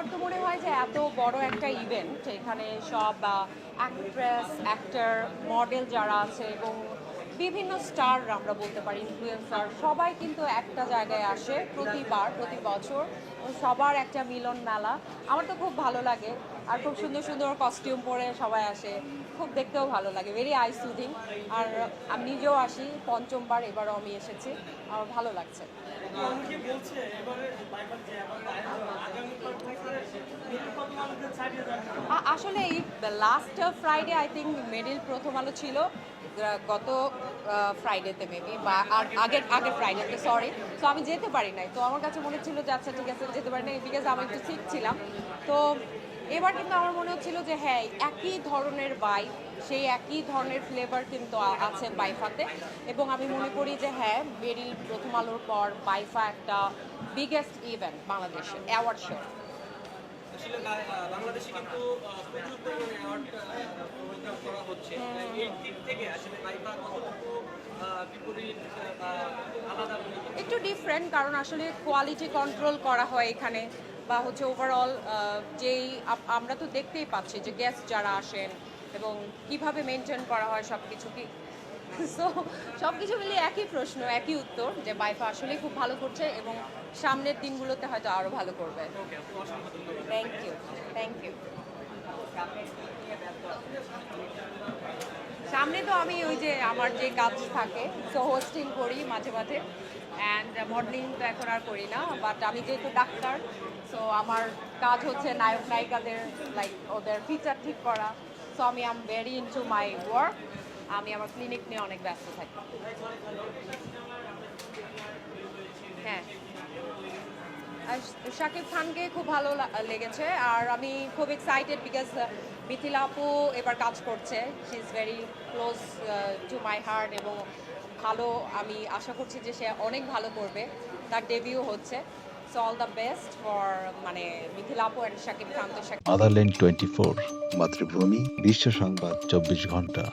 আমার তো মনে হয় যে এত বড় একটা ইভেন্ট, এখানে সব অ্যাক্ট্রেস, অ্যাক্টর, মডেল যারা আছে এবং বিভিন্ন স্টার আমরা বলতে পারি, ইনফ্লুয়েন্সার, সবাই কিন্তু একটা জায়গায় আসে প্রতিবার, প্রতি বছর। সবার একটা মিলন মেলা। আমার তো খুব ভালো লাগে। আর খুব সুন্দর সুন্দর কস্টিউম পরে সবাই আসে, খুব দেখতেও ভালো লাগে, ভেরি আই সুদিং। আর আমি নিজেও আসি, পঞ্চমবার এবারও আমি এসেছি, আমার ভালো লাগছে। অনেকে বলছে এবারে বাইপার যে আগামীবার থেকে মিডল প্রথম আলোতে ছাড়িয়ে যাবে। আসলে এই last Friday I think middle প্রথম আলো ছিল, গত ফ্রাইডেতে মেবি, বা আগের আগের ফ্রাইডেতে, সরি। তো আমি যেতে পারি নাই, তো আমার কাছে মনে ছিল যে আচ্ছা ঠিক আছে, যেতে পারি নাই বিকজ আমি একটু সিক ছিলাম। তো এবার কিন্তু আমার মনে হচ্ছিল যে হ্যাঁ, একই ধরনের বাইক, সেই একই ধরনের ফ্লেভার কিন্তু আছে বাইফাতে। এবং আমি মনে করি যে হ্যাঁ, মেরিল প্রথম আলোর পর বাইফা একটা বিগেস্ট ইভেন্ট বাংলাদেশের অ্যাওয়ার্ড শো। আসলে বাংলাদেশে কিন্তু প্রচুর পরিমাণে অ্যাওয়ার্ড প্রোগ্রাম করা হচ্ছে। এই দিক থেকে আসলে বাইপার কতটুকু বিপরীত বা আলাদা বলে মনে হয়? একটু ডিফারেন্ট, কারণ আসলে কোয়ালিটি কন্ট্রোল করা হয় এখানে, বা হচ্ছে ওভারঅল যেই আমরা তো দেখতেই পাচ্ছি যে গেস্ট যারা আসেন এবং কিভাবে মেনটেন করা হয় সব কিছু কি। সো সব কিছু মিলিয়ে একই প্রশ্ন, একই উত্তর, যে বাইফা আসলেই খুব ভালো করছে এবং সামনের দিনগুলোতে হয়তো আরও ভালো করবে। ওকে, আপু অসংখ্য ধন্যবাদ। Thank you, thank you. সামনে তো আমি ওই যে আমার যে কাজ থাকে, সো হোস্টিং করি মাঝে মাঝে, অ্যান্ড মডেলিং তো এখন আর করি না, বাট আমি যেহেতু ডাক্তার, সো আমার কাজ হচ্ছে নায়ক নায়িকাদের লাইক ওদের ফিচার ঠিক করা। সো আমি আম ভেরি ইনটু মাই ওয়ার্ক। আমি আমার ক্লিনিক নিয়ে অনেক ব্যস্ত থাকি। হ্যাঁ, আর শাকিব খানকে খুব ভালো লেগেছে, আর আমি খুব এক্সাইটেড বিকজ মিথিলা আপু এবার কাজ করছে। She is very close to my heart, এবং ভালো, আমি আশা করছি যে সে অনেক ভালো করবে। তার ডেবিউ হচ্ছে। So all the best for মানে মিথিলা আপু অ্যান্ড শাকিব খান। তো আদারল্যান্ড 24 মাতৃভূমি বিশ্ব সংবাদ 24 ঘন্টা।